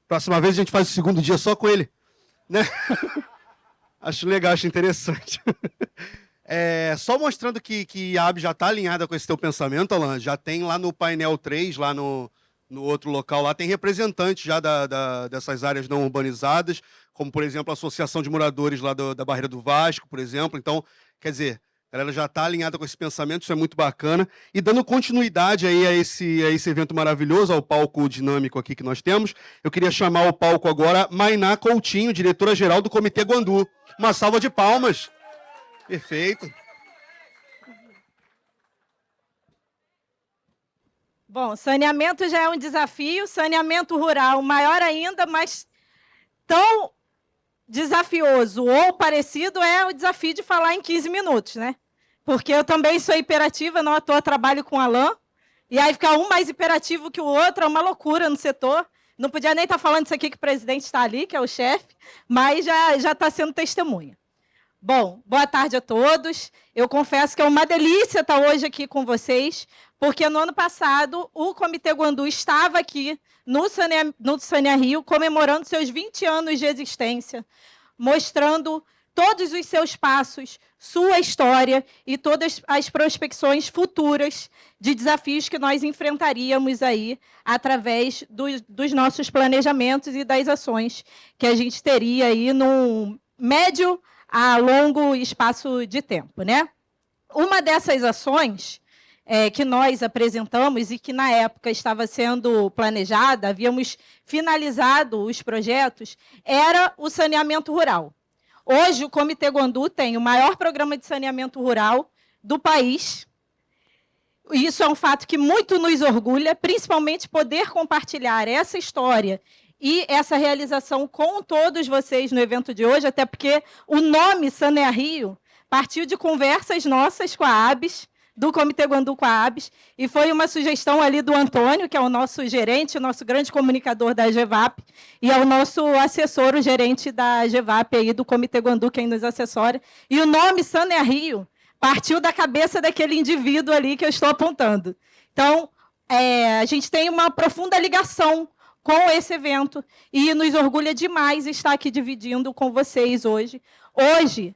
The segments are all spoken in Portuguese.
Próxima vez a gente faz o segundo dia só com ele, né? Acho legal, acho interessante. Só mostrando que a AB já está alinhada com esse teu pensamento, Alan, já tem lá no painel 3, lá no outro local, lá tem representantes já dessas áreas não urbanizadas, como, por exemplo, a Associação de Moradores lá da Barreira do Vasco, por exemplo. Então, quer dizer, a galera já está alinhada com esse pensamento, isso é muito bacana. E dando continuidade aí a esse evento maravilhoso, ao palco dinâmico aqui que nós temos, eu queria chamar ao palco agora Mainá Coutinho, diretora-geral do Comitê Guandu. Uma salva de palmas. Perfeito. Bom, saneamento já é um desafio, saneamento rural maior ainda, mas tão desafioso ou parecido é o desafio de falar em 15 minutos, né? Porque eu também sou hiperativa, não à toa trabalho com Alan, e aí ficar um mais hiperativo que o outro é uma loucura no setor. Não podia nem estar falando isso aqui que o presidente está ali, que é o chefe, mas já está sendo testemunha. Bom, boa tarde a todos. Eu confesso que é uma delícia estar hoje aqui com vocês, porque no ano passado o Comitê Guandu estava aqui no Saneamento comemorando seus 20 anos de existência, mostrando todos os seus passos, sua história e todas as prospecções futuras de desafios que nós enfrentaríamos aí através dos nossos planejamentos e das ações que a gente teria aí num médio a longo espaço de tempo, né? Uma dessas ações que nós apresentamos e que, na época, estava sendo planejada, havíamos finalizado os projetos, era o saneamento rural. Hoje, o Comitê Guandu tem o maior programa de saneamento rural do país. Isso é um fato que muito nos orgulha, principalmente poder compartilhar essa história e essa realização com todos vocês no evento de hoje, até porque o nome Sanear Rio partiu de conversas nossas com a ABS, do Comitê Guandu com a ABS, e foi uma sugestão ali do Antônio, que é o nosso gerente, o nosso grande comunicador da GEVAP, e é o nosso assessor, o gerente da GEVAP, aí, do Comitê Guandu, quem nos assessora. E o nome Sanear Rio partiu da cabeça daquele indivíduo ali que eu estou apontando. Então, a gente tem uma profunda ligação com esse evento e nos orgulha demais estar aqui dividindo com vocês hoje. Hoje,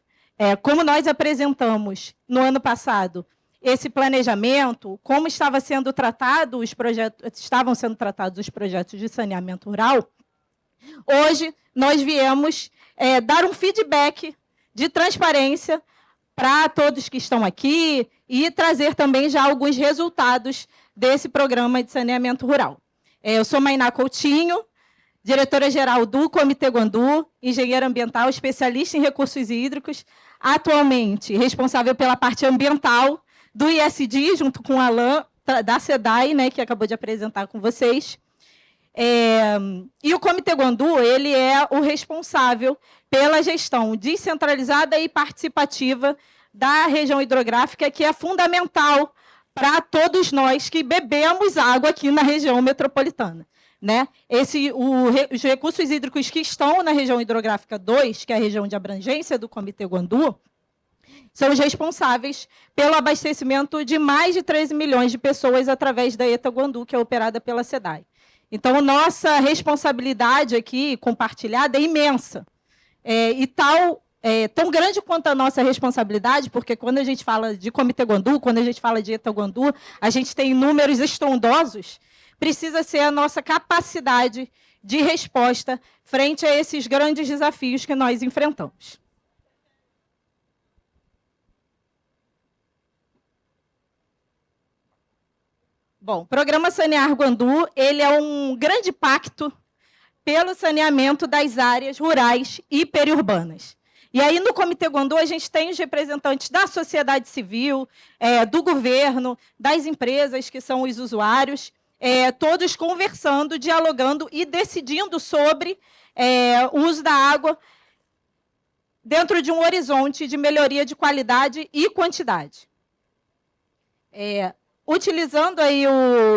como nós apresentamos no ano passado esse planejamento, como estavam sendo tratados os projetos de saneamento rural, hoje nós viemos dar um feedback de transparência para todos que estão aqui e trazer também já alguns resultados desse programa de saneamento rural. Eu sou Mainá Coutinho, diretora-geral do Comitê Guandu, engenheira ambiental, especialista em recursos hídricos, atualmente responsável pela parte ambiental do ISD, junto com o Alan, da SEDAI, né, que acabou de apresentar com vocês. E o Comitê Guandu ele é o responsável pela gestão descentralizada e participativa da região hidrográfica, que é fundamental para todos nós que bebemos água aqui na região metropolitana, né? Os recursos hídricos que estão na região hidrográfica 2, que é a região de abrangência do Comitê Guandu, são os responsáveis pelo abastecimento de mais de 13 milhões de pessoas através da ETA Guandu, que é operada pela SEDAI. Então, nossa responsabilidade aqui compartilhada é imensa. Tão grande quanto a nossa responsabilidade, porque quando a gente fala de Comitê Guandu, quando a gente fala de ETA Guandu, a gente tem números estrondosos, precisa ser a nossa capacidade de resposta frente a esses grandes desafios que nós enfrentamos. Bom, o Programa Sanear Guandu ele é um grande pacto pelo saneamento das áreas rurais e periurbanas. E aí, no Comitê Guandu, a gente tem os representantes da sociedade civil, do governo, das empresas, que são os usuários, todos conversando, dialogando e decidindo sobre o uso da água dentro de um horizonte de melhoria de qualidade e quantidade. Utilizando aí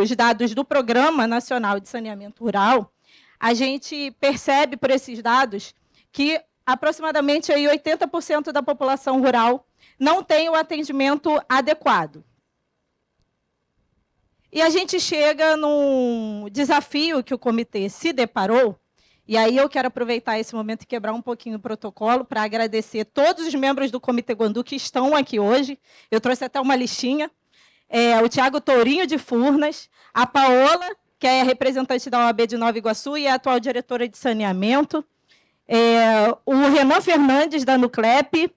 os dados do Programa Nacional de Saneamento Rural, a gente percebe por esses dados que aproximadamente aí 80% da população rural não tem o atendimento adequado. E a gente chega num desafio que o comitê se deparou, E aí eu quero aproveitar esse momento e quebrar um pouquinho o protocolo para agradecer todos os membros do Comitê Guandu que estão aqui hoje. Eu trouxe até uma listinha. O Tiago Tourinho de Furnas, a Paola, que é representante da OAB de Nova Iguaçu e é atual diretora de saneamento, o Renan Fernandes, da Nuclep,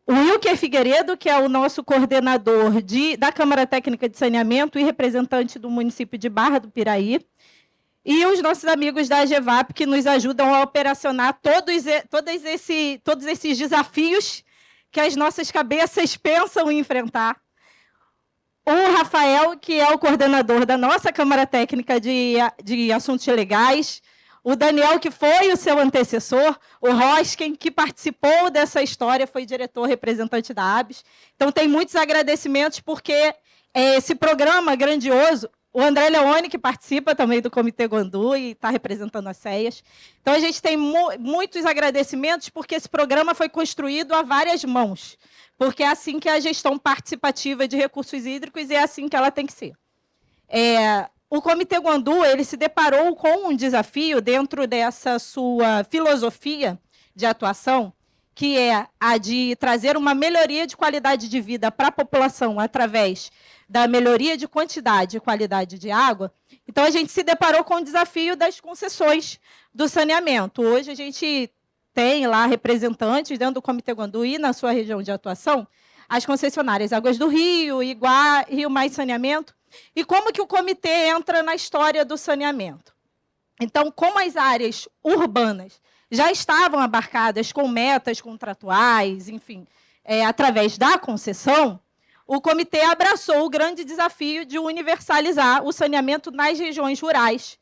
o Wilker Figueiredo, que é o nosso coordenador da Câmara Técnica de Saneamento e representante do município de Barra do Piraí, e os nossos amigos da AGEVAP, que nos ajudam a operacionar todos esses desafios que as nossas cabeças pensam em enfrentar. O Rafael, que é o coordenador da nossa Câmara Técnica de Assuntos Legais, o Daniel, que foi o seu antecessor, o Rosken, que participou dessa história, foi diretor representante da ABS. Então, tem muitos agradecimentos, porque esse programa grandioso, o André Leone, que participa também do Comitê Guandu e está representando as CEAs. Então, a gente tem muitos agradecimentos, porque esse programa foi construído a várias mãos, porque é assim que é a gestão participativa de recursos hídricos e é assim que ela tem que ser. O Comitê Guandu ele se deparou com um desafio dentro dessa sua filosofia de atuação, que é a de trazer uma melhoria de qualidade de vida para a população através da melhoria de quantidade e qualidade de água. Então, a gente se deparou com o desafio das concessões do saneamento. Hoje, a gente tem lá representantes dentro do Comitê Guandu e na sua região de atuação, as concessionárias Águas do Rio, Iguá, Rio Mais Saneamento. E como que o comitê entra na história do saneamento? Então, como as áreas urbanas já estavam abarcadas com metas contratuais, enfim, através da concessão, o comitê abraçou o grande desafio de universalizar o saneamento nas regiões rurais,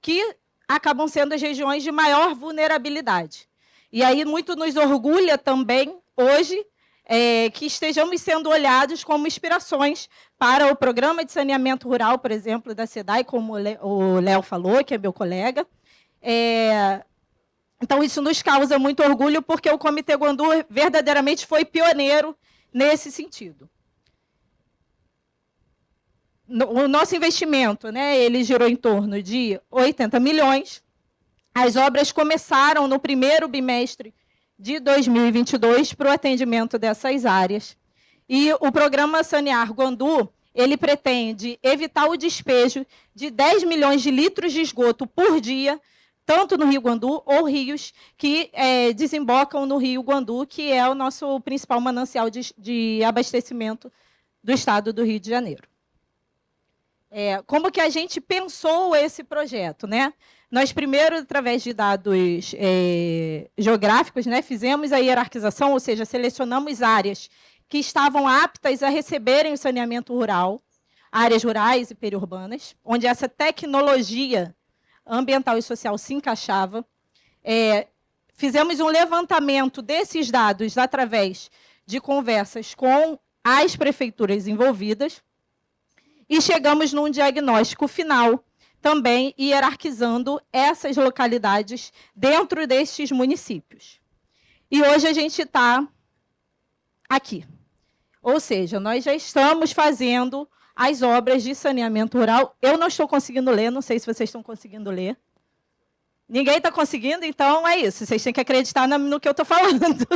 que acabam sendo as regiões de maior vulnerabilidade. E aí muito nos orgulha também, hoje, que estejamos sendo olhados como inspirações para o Programa de Saneamento Rural, por exemplo, da SEDAI, como o Léo falou, que é meu colega. Então, isso nos causa muito orgulho, porque o Comitê Guandu verdadeiramente foi pioneiro nesse sentido. O nosso investimento, ele girou em torno de 80 milhões. As obras começaram no primeiro bimestre de 2022 para o atendimento dessas áreas. E o programa Sanear Guandu, ele pretende evitar o despejo de 10 milhões de litros de esgoto por dia, tanto no Rio Guandu ou rios que desembocam no Rio Guandu, que é o nosso principal manancial de abastecimento do estado do Rio de Janeiro. Como que a gente pensou esse projeto, Nós, primeiro, através de dados geográficos, fizemos a hierarquização, ou seja, selecionamos áreas que estavam aptas a receberem o saneamento rural, áreas rurais e periurbanas, onde essa tecnologia ambiental e social se encaixava. Fizemos um levantamento desses dados através de conversas com as prefeituras envolvidas e chegamos num diagnóstico final, também hierarquizando essas localidades dentro destes municípios. E hoje a gente está aqui. Ou seja, nós já estamos fazendo as obras de saneamento rural. Eu não estou conseguindo ler, não sei se vocês estão conseguindo ler. Ninguém está conseguindo, então é isso. Vocês têm que acreditar no que eu estou falando.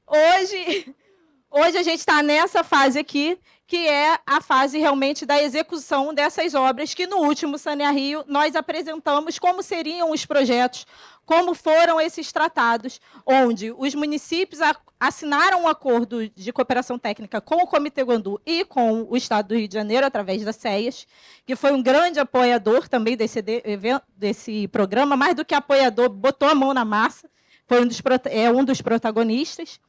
Hoje a gente está nessa fase aqui, que é a fase realmente da execução dessas obras, que no último Sanear Rio nós apresentamos como seriam os projetos, como foram esses tratados, onde os municípios assinaram um acordo de cooperação técnica com o Comitê Guandu e com o Estado do Rio de Janeiro, através das CEAs, que foi um grande apoiador também desse programa, mais do que apoiador, botou a mão na massa, foi um dos protagonistas.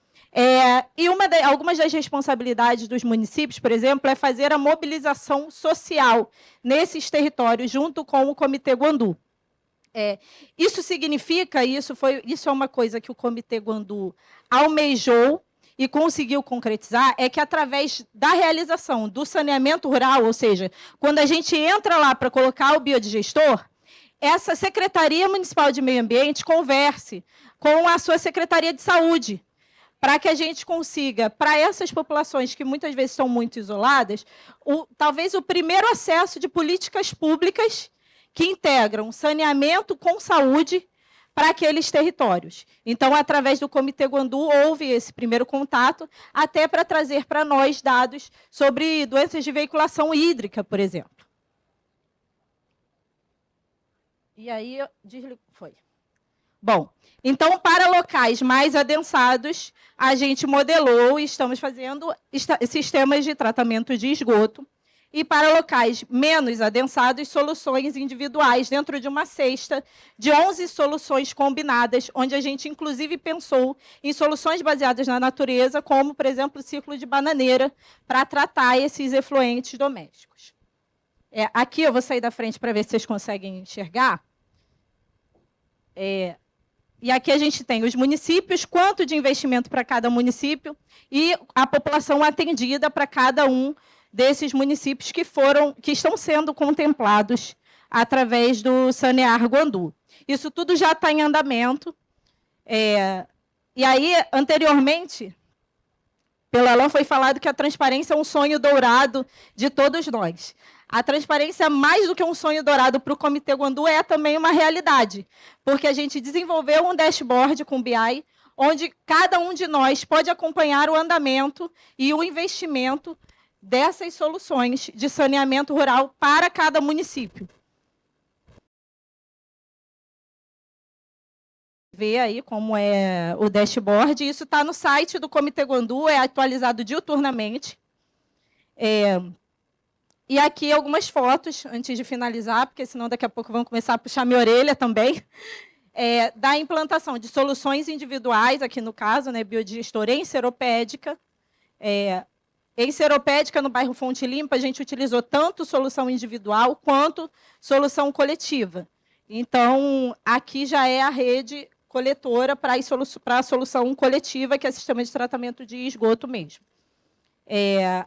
E algumas das responsabilidades dos municípios, por exemplo, é fazer a mobilização social nesses territórios, junto com o Comitê Guandu. Isso significa, isso é uma coisa que o Comitê Guandu almejou e conseguiu concretizar, é que através da realização do saneamento rural, ou seja, quando a gente entra lá para colocar o biodigestor, essa Secretaria Municipal de Meio Ambiente converse com a sua Secretaria de Saúde, para que a gente consiga, para essas populações que muitas vezes estão muito isoladas, talvez o primeiro acesso de políticas públicas que integram saneamento com saúde para aqueles territórios. Então, através do Comitê Guandu, houve esse primeiro contato, até para trazer para nós dados sobre doenças de veiculação hídrica, por exemplo. E aí, foi. Bom, então, para locais mais adensados, a gente modelou e estamos fazendo sistemas de tratamento de esgoto. E para locais menos adensados, soluções individuais dentro de uma cesta de 11 soluções combinadas, onde a gente, inclusive, pensou em soluções baseadas na natureza, como, por exemplo, o ciclo de bananeira, para tratar esses efluentes domésticos. Aqui eu vou sair da frente para ver se vocês conseguem enxergar. E aqui a gente tem os municípios, quanto de investimento para cada município e a população atendida para cada um desses municípios que estão sendo contemplados através do Sanear Guandu. Isso tudo já está em andamento. E aí, anteriormente, pelo Alan foi falado que a transparência é um sonho dourado de todos nós. A transparência, mais do que um sonho dourado para o Comitê Guandu, é também uma realidade, porque a gente desenvolveu um dashboard com BI, onde cada um de nós pode acompanhar o andamento e o investimento dessas soluções de saneamento rural para cada município. Ver aí como é o dashboard. Isso está no site do Comitê Guandu, é atualizado diuturnamente. E aqui algumas fotos, antes de finalizar, porque senão daqui a pouco vão começar a puxar minha orelha também, da implantação de soluções individuais, aqui no caso, né, biodigestor em seropédica. Em seropédica, no bairro Fonte Limpa, a gente utilizou tanto solução individual quanto solução coletiva. Então, aqui já é a rede coletora para a solução coletiva, que é o sistema de tratamento de esgoto mesmo.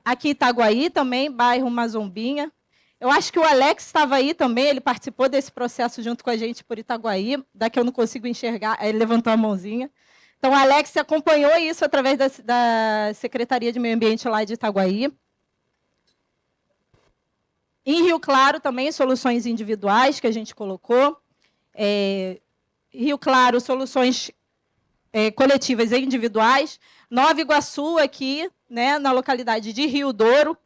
Aqui em Itaguaí também, bairro Mazombinha. Eu acho que o Alex estava aí também, ele participou desse processo junto com a gente por Itaguaí, daqui eu não consigo enxergar, ele levantou a mãozinha. Então, o Alex acompanhou isso através da Secretaria de Meio Ambiente lá de Itaguaí. Em Rio Claro também, soluções individuais que a gente colocou. Rio Claro, soluções coletivas e individuais. Nova Iguaçu, aqui, né, na localidade de Rio Douro.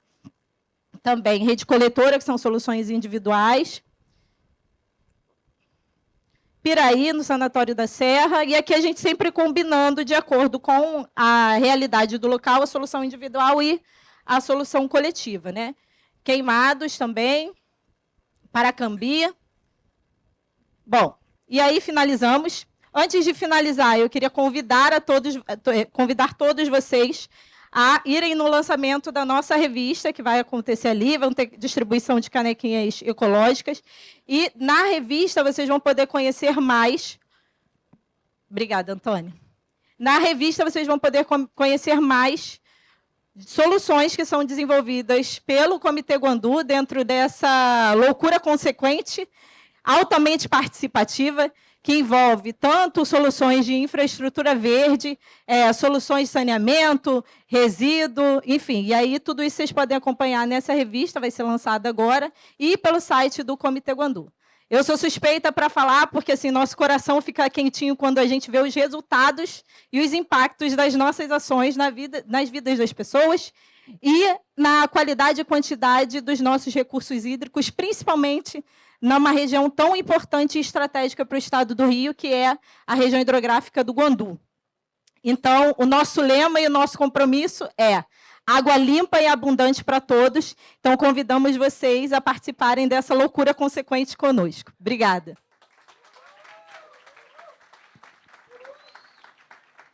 Também rede coletora, que são soluções individuais. Piraí, no Sanatório da Serra. E aqui a gente sempre combinando, de acordo com a realidade do local, a solução individual e a solução coletiva, né? Queimados também. Paracambi. Bom, e aí finalizamos. Antes de finalizar, eu queria convidar todos vocês a irem no lançamento da nossa revista, que vai acontecer ali, vão ter distribuição de canequinhas ecológicas, e na revista vocês vão poder conhecer mais... Obrigada, Antônia. Na revista vocês vão poder conhecer mais soluções que são desenvolvidas pelo Comitê Guandu dentro dessa loucura consequente, altamente participativa, que envolve tanto soluções de infraestrutura verde, soluções de saneamento, resíduo, enfim. E aí tudo isso vocês podem acompanhar nessa revista, vai ser lançada agora, e pelo site do Comitê Guandu. Eu sou suspeita para falar, porque assim, nosso coração fica quentinho quando a gente vê os resultados e os impactos das nossas ações nas vidas das pessoas e na qualidade e quantidade dos nossos recursos hídricos, principalmente numa região tão importante e estratégica para o estado do Rio, que é a região hidrográfica do Guandu. Então, o nosso lema e o nosso compromisso é água limpa e abundante para todos. Então, convidamos vocês a participarem dessa loucura consequente conosco. Obrigada.